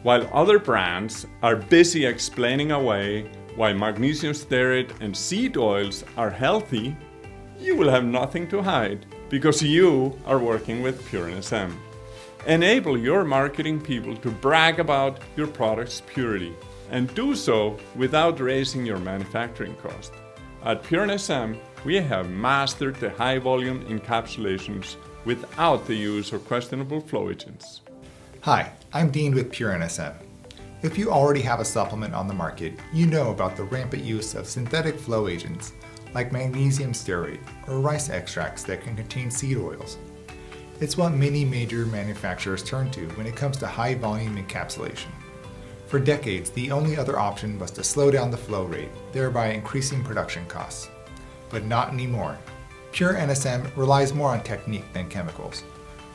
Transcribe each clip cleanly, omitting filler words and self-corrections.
While other brands are busy explaining away why magnesium stearate and seed oils are healthy, you will have nothing to hide because you are working with PureNSM. Enable your marketing people to brag about your product's purity and do so without raising your manufacturing cost. At PureNSM, we have mastered the high volume encapsulations without the use of questionable flow agents. Hi, I'm Dean with PureNSM. If you already have a supplement on the market, you know about the rampant use of synthetic flow agents like magnesium stearate or rice extracts that can contain seed oils. It's what many major manufacturers turn to when it comes to high volume encapsulation. For decades, the only other option was to slow down the flow rate, thereby increasing production costs. But not anymore. PureNSM relies more on technique than chemicals.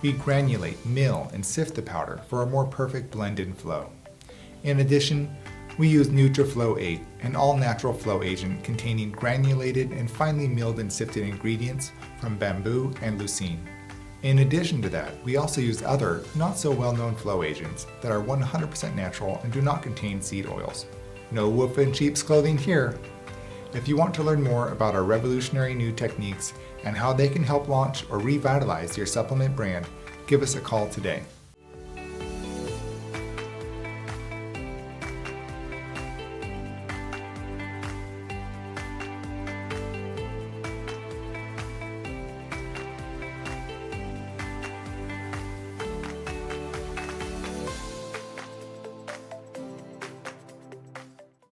We granulate, mill, and sift the powder for a more perfect blend and flow. In addition, we use NeutrFlow 8, an all-natural flow agent containing granulated and finely milled and sifted ingredients from bamboo and lucine. In addition to that, we also use other, not so well-known flow agents that are 100% natural and do not contain seed oils. No wolf in sheep's clothing here. If you want to learn more about our revolutionary new techniques and how they can help launch or revitalize your supplement brand, give us a call today.